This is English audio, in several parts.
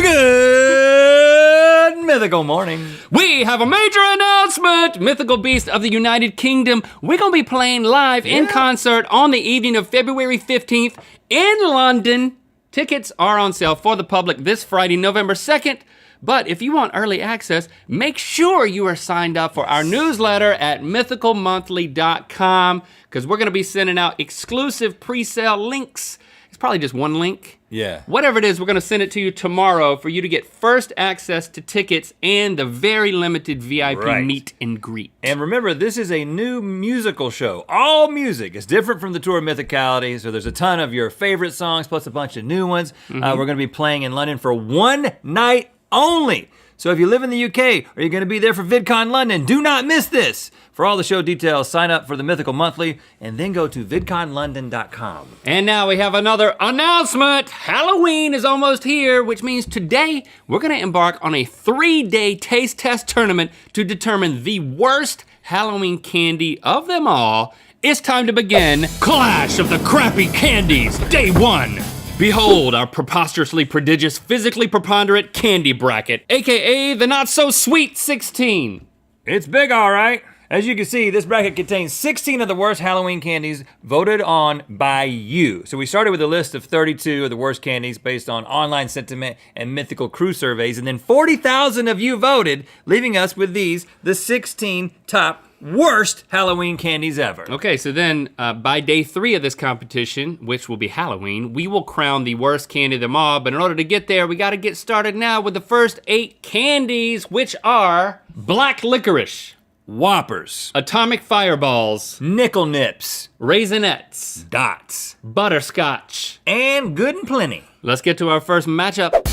Good Mythical morning. We have a major announcement! Mythical Beast of the United Kingdom. We're gonna be playing live in concert on the evening of February 15th in London. Tickets are on sale for the public this Friday, November 2nd. But if you want early access, make sure you are signed up for our newsletter at mythicalmonthly.com, because we're gonna be sending out exclusive pre-sale links. It's probably just one link. Yeah. Whatever it is, we're gonna send it to you tomorrow for you to get first access to tickets and the very limited VIP meet and greet. And remember, this is a new musical show. All music is different from the tour of Mythicality, so there's a ton of your favorite songs plus a bunch of new ones. We're gonna be playing in London for one night only. So if you live in the UK or you're gonna be there for VidCon London, do not miss this. For all the show details, sign up for the Mythical Monthly and then go to vidconlondon.com. And now we have another announcement. Halloween is almost here, which means today we're gonna embark on a 3-day taste test tournament to determine the worst Halloween candy of them all. It's time to begin Clash of the Crappy Candies, Day 1. Behold our preposterously prodigious, physically preponderant candy bracket, AKA the not so sweet 16. It's big, all right. As you can see, this bracket contains 16 of the worst Halloween candies voted on by you. So we started with a list of 32 of the worst candies based on online sentiment and Mythical crew surveys, and then 40,000 of you voted, leaving us with these, the 16 top worst Halloween candies ever. Okay, so then by day 3 of this competition, which will be Halloween, we will crown the worst candy of them all, but in order to get there, we gotta get started now with the first 8 candies, which are black licorice, Whoppers, atomic fireballs, nickel nips, raisinets, dots, butterscotch, and good and plenty. Let's get to our first matchup.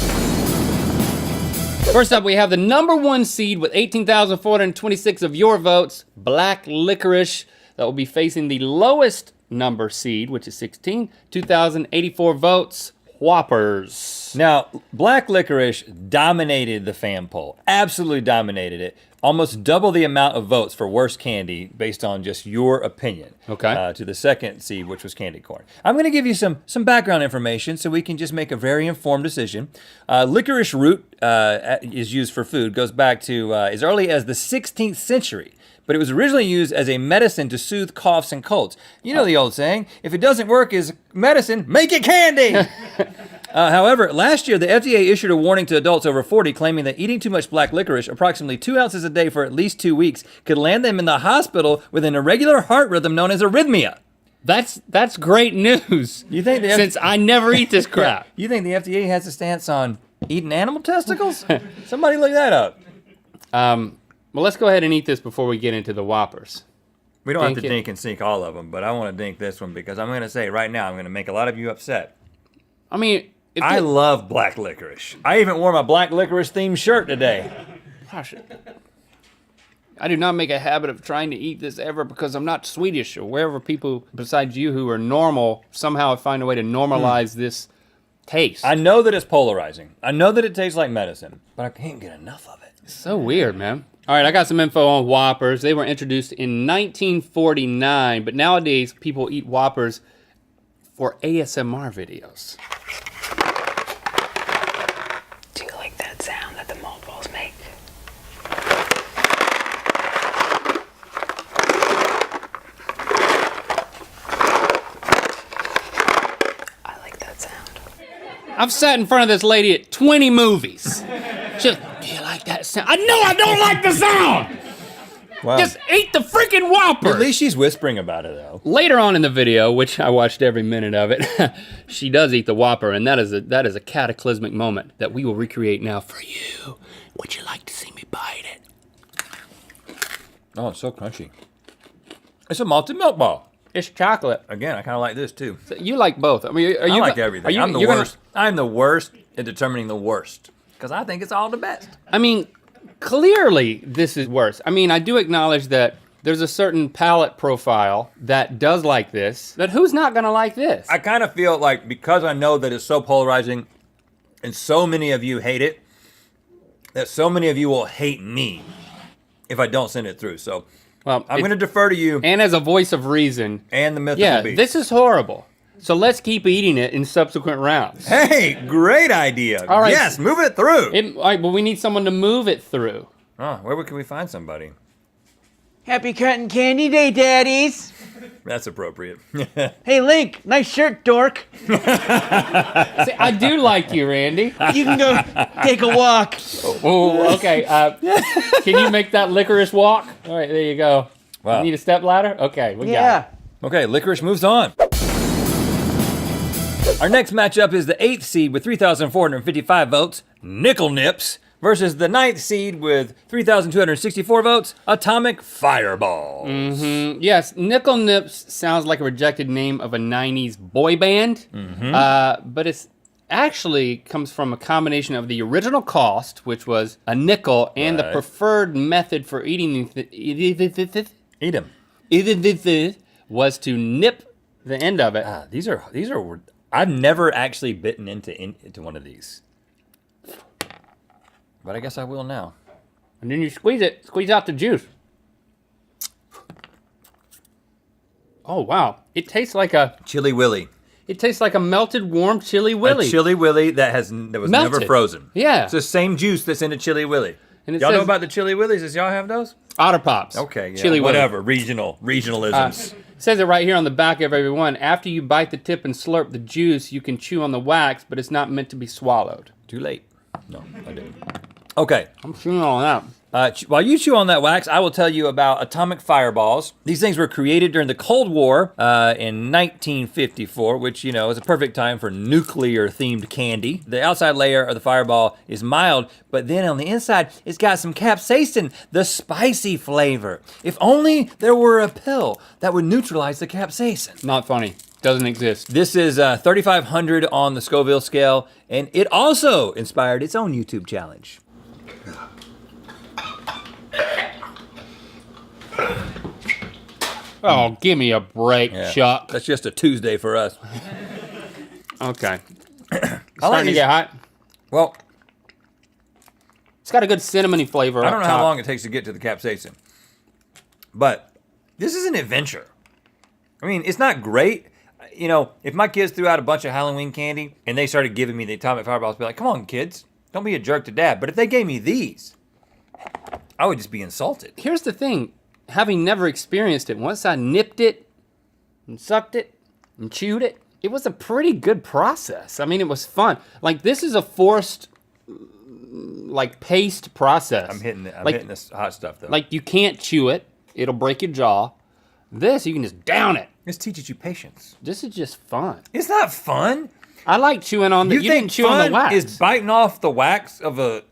First up, we have the number 1 seed with 18,426 of your votes, black licorice, that will be facing the lowest number seed, which is 16, 2,084 votes, Whoppers. Now, black licorice dominated the fan poll, absolutely dominated it. Almost double the amount of votes for worst candy based on just your opinion. Okay. To the second seed, which was candy corn. I'm gonna give you some background information so we can just make a very informed decision. Licorice root is used for food, goes back to as early as the 16th century. But it was originally used as a medicine to soothe coughs and colds. You know the old saying, if it doesn't work as medicine, make it candy! However, last year, the FDA issued a warning to adults over 40 claiming that eating too much black licorice, approximately 2 ounces a day for at least 2 weeks, could land them in the hospital with an irregular heart rhythm known as arrhythmia. That's great news. You think since I never eat this crap. You think the FDA has a stance on eating animal testicles? Somebody look that up. Well, let's go ahead and eat this before we get into the Whoppers. We don't have to dink and sink all of them, but I want to dink this one because I'm going to say right now, I'm going to make a lot of you upset. I mean, I love black licorice. I even wore my black licorice themed shirt today. Gosh, I do not make a habit of trying to eat this ever because I'm not Swedish or wherever people besides you who are normal somehow find a way to normalize this taste. I know that it's polarizing. I know that it tastes like medicine, but I can't get enough of it. It's so weird, man. All right, I got some info on Whoppers. They were introduced in 1949, but nowadays people eat Whoppers for ASMR videos. Do you like that sound that the mold balls make? I like that sound. I've sat in front of this lady at 20 movies. She's like, do you like that sound? I know I don't like the sound! Wow. Just eat the freaking Whopper! At least she's whispering about it, though. Later on in the video, which I watched every minute of it, she does eat the Whopper, and that is a cataclysmic moment that we will recreate now for you. Would you like to see me bite it? Oh, it's so crunchy. It's a malted milk ball. It's chocolate. Again, I kind of like this, too. So you like both. I mean, I like everything. I'm the worst. I'm the worst at determining the worst, because I think it's all the best. I mean, clearly this is worse. I mean, I do acknowledge that there's a certain palate profile that does like this, that who's not gonna like this? I kind of feel like because I know that it's so polarizing and so many of you hate it, that so many of you will hate me if I don't send it through. So well, I'm gonna defer to you. And as a voice of reason. And the Mythical Beast. This is horrible. So let's keep eating it in subsequent rounds. Hey, great idea. All right. Yes, move it through. All right, but we need someone to move it through. Oh, where can we find somebody? Happy Cotton Candy Day, daddies. That's appropriate. Hey, Link, nice shirt, dork. See, I do like you, Randy. You can go take a walk. Oh, okay. Can you make that licorice walk? All right, there you go. Wow. You need a step ladder? Okay, we got Yeah. it. Okay, Licorice moves on. Our next matchup is the 8th seed with 3,455 votes, Nickel Nips, versus the 9th seed with 3,264 votes, Atomic Fireball. Yes, Nickel Nips sounds like a rejected name of a 90s boy band, but it's actually comes from a combination of the original cost, which was a nickel, and the Right. preferred method for eating Eat them. was to nip the end of it. These are. I've never actually bitten into one of these, but I guess I will now. And then you squeeze out the juice. Oh wow, it tastes like a Chili Willy. melted warm Chili Willy. A Chili Willy that was never Melted. frozen. Yeah. It's the same juice that's in a Chili Willy. And it Y'all know says- about the Chili Willies? Does y'all have those? Otter Pops. Okay, yeah. Chili Willy. Whatever. Regionalisms. It says it right here on the back of every one. After you bite the tip and slurp the juice, you can chew on the wax, but it's not meant to be swallowed. Too late. No, I didn't. Okay. I'm chewing on that. While you chew on that wax, I will tell you about atomic fireballs. These things were created during the Cold War in 1954, which, you know, is a perfect time for nuclear-themed candy. The outside layer of the fireball is mild, but then on the inside, it's got some capsaicin, the spicy flavor. If only there were a pill that would neutralize the capsaicin. Not funny. Doesn't exist. This is 3,500 on the Scoville scale, and it also inspired its own YouTube challenge. Oh, give me a break, Yeah. Chuck. That's just a Tuesday for us. Okay. I Starting to these- get hot. Well, It's got a good cinnamony flavor. I don't up know how top. long it takes to get to the capsaicin, but this is an adventure. I mean, it's not great. You know, if my kids threw out a bunch of Halloween candy and they started giving me the atomic fireballs, I'd be like, come on, kids, don't be a jerk to dad. But if they gave me these, I would just be insulted. Here's the thing. Having never experienced it, once I nipped it and sucked it and chewed it, it was a pretty good process. I mean, it was fun. Like, this is a forced, like, paced process. I'm hitting Like- hitting this hot stuff, though. Like, you can't chew it. It'll break your jaw. This, you can just down it. This teaches you patience. This is just fun. It's not fun. I like chewing on the, you think didn't chew on the fun wax. is biting off the wax of a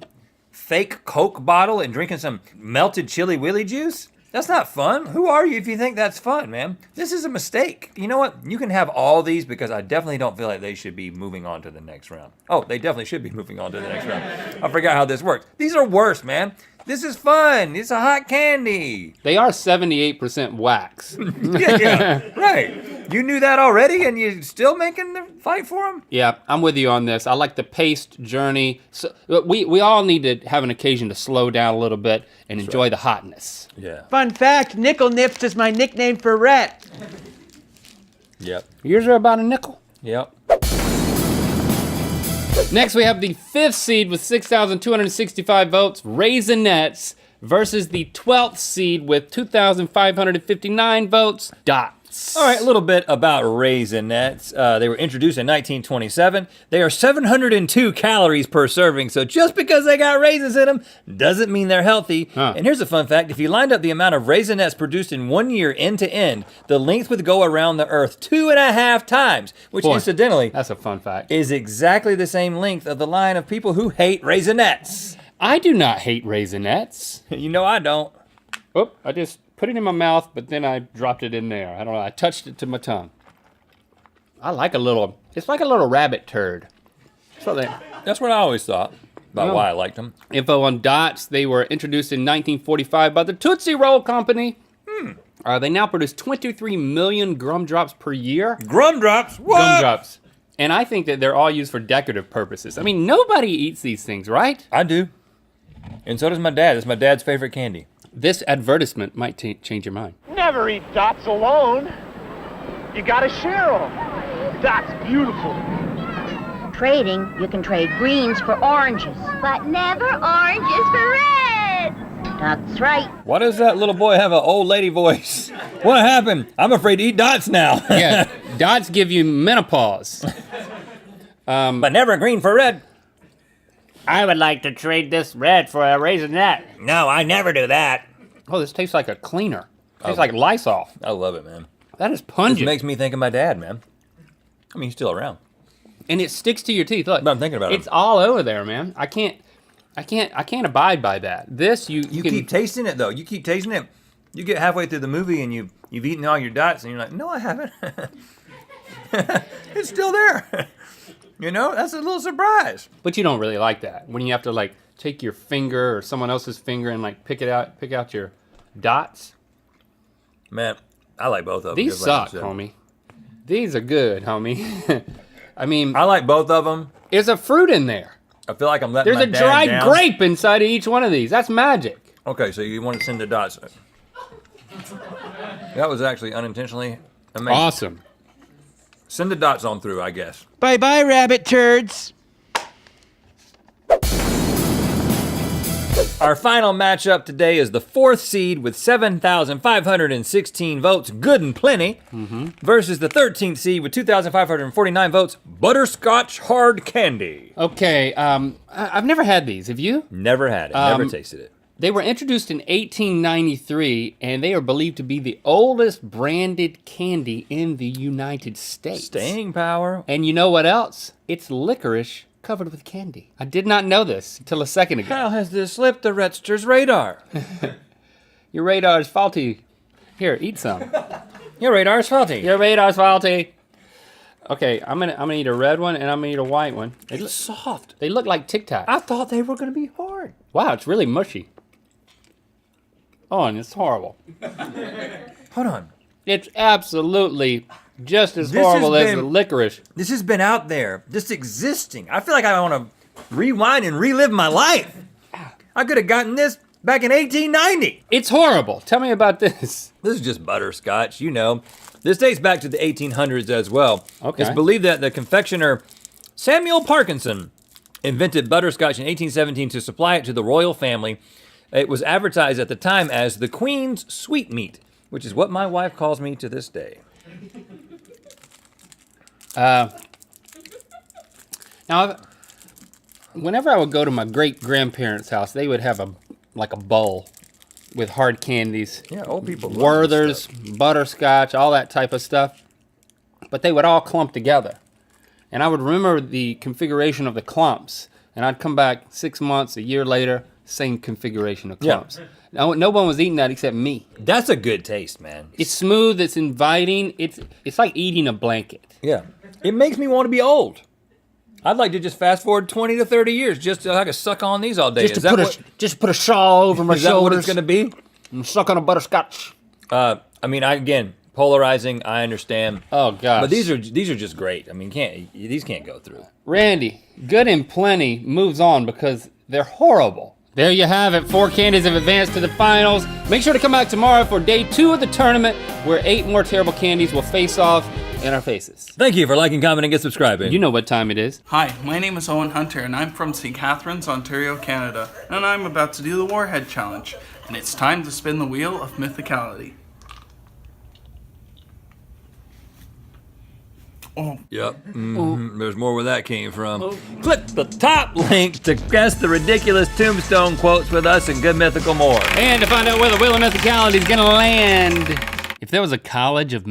fake Coke bottle and drinking some melted Chili Willy juice? That's not fun. Who are you if you think that's fun, man? This is a mistake. You know what? You can have all these because I definitely don't feel like they should be moving on to the next round. Oh, they definitely should be moving on to the next round. I forgot how this works. These are worse, man. This is fun. It's a hot candy. They are 78% wax. Yeah, right. You knew that already and you're still making the fight for them? Yeah, I'm with you on this. I like the paced journey. So we all need to have an occasion to slow down a little bit and enjoy the hotness. Yeah. Fun fact, Nickel Nips is my nickname for Rhett. Yep. Yours are about a nickel. Yep. Next, we have the 5th seed with 6,265 votes, Raisinets, versus the 12th seed with 2,559 votes, Dots. All right, a little bit about Raisinets. They were introduced in 1927. They are 702 calories per serving, so just because they got raisins in them doesn't mean they're healthy. Huh. And here's a fun fact. If you lined up the amount of Raisinets produced in 1 year end to end, the length would go around the earth 2.5 times, which Boy, incidentally That's a fun fact. is exactly the same length of the line of people who hate Raisinets. I do not hate Raisinets. You know I don't. Oop, I just put it in my mouth, but then I dropped it in there. I don't know, I touched it to my tongue. I like it's like a little rabbit turd. So That's what I always thought about No. why I liked them. info on Dots, they were introduced in 1945 by the Tootsie Roll Company. They now produce 23 million gumdrops per year. Gumdrops, what? Gumdrops. And I think that they're all used for decorative purposes. I mean, nobody eats these things, right? I do. And so does my dad. It's my dad's favorite candy. This advertisement might change your mind. Never eat dots alone. You gotta share them. That's beautiful. Trading, you can trade greens for oranges. But never oranges for reds. That's right. Why does that little boy have an old lady voice? What happened? I'm afraid to eat dots now. Yeah, dots give you menopause. But never green for red. I would like to trade this red for a raisinette. No, I never do that. Oh, this tastes like a cleaner. Tastes like Lysol. I love it, man. That is It pungent. makes me think of my dad, man. I mean, he's still around. And it sticks to your teeth. Look, But I'm thinking about it. It's all over there, man. I can't abide by that. This you You can, keep tasting it, though. You keep tasting it. You get halfway through the movie and you've eaten all your dots, and you're like, no, I haven't. It's still there. You know, that's a little surprise. but you don't really like that when you have to like take your finger or someone else's finger and like pick out your dots. Man, I like both of them. These just like suck, you said. homie. These are good, homie. I mean, I like both of them. there's a fruit in there. I feel like I'm letting There's my a dad dried down. grape inside of each one of these. That's magic. Okay, so you want to send the dots. That was actually unintentionally amazing. Awesome. Send the dots on through, I guess. Bye-bye, rabbit turds. Our final matchup today is the 4th seed with 7,516 votes, Good and Plenty, versus the 13th seed with 2,549 votes, Butterscotch Hard Candy. Okay, I've never had these. Have you? Never had it, never tasted it. They were introduced in 1893, and they are believed to be the oldest branded candy in the United States. Staying power. And you know what else? It's licorice covered with candy. I did not know this until a second ago. How has this slipped the Rhettster's radar? Your radar is faulty. Here, eat some. Your radar's faulty. Your radar's faulty. Okay, I'm gonna eat a red one and I'm gonna eat a white one. It's soft. They look like Tic Tacs. I thought they were gonna be hard. Wow, it's really mushy. Oh, and it's horrible. Hold on. It's absolutely just as This horrible has as the been- licorice. This has been out there, just existing. I feel like I want to rewind and relive my life. I could have gotten this back in 1890. It's horrible. Tell me about this. This is just butterscotch, you know. This dates back to the 1800s as well. Okay. It's believed that the confectioner Samuel Parkinson invented butterscotch in 1817 to supply it to the royal family. It was advertised at the time as the Queen's Sweetmeat, which is what my wife calls me to this day. Now, whenever I would go to my great-grandparents' house, they would have a bowl with hard candies. Yeah, old people love this Werther's, stuff. butterscotch, all that type of stuff. But they would all clump together. And I would remember the configuration of the clumps. And I'd come back 6 months, a year later, same configuration of Yeah. clumps. No one was eating that except me. That's a good taste, man. It's smooth, it's inviting, it's like eating a blanket. Yeah. It makes me want to be old. I'd like to just fast forward 20 to 30 years just so I could suck on these all day. Just Is to that put a shawl over my is that what shoulders it's going to be? and suck on a butterscotch. I mean, again, polarizing, I understand. Oh gosh. But these are just great. I mean, these can't go through. Randy, Good and Plenty moves on because they're horrible. There you have it. 4 candies have advanced to the finals. Make sure to come back tomorrow for day 2 of the tournament, where 8 more terrible candies will face off in our faces. Thank you for liking, commenting, and subscribing. You know what time it is. Hi, my name is Owen Hunter, and I'm from St. Catharines, Ontario, Canada, and I'm about to do the Warhead Challenge, and it's time to spin the wheel of mythicality. Oh, Yep. There's more where that came from. Click the top link to guess the ridiculous tombstone quotes with us and Good Mythical more. And to find out where the wheel of mythicality is gonna land. If there was a college of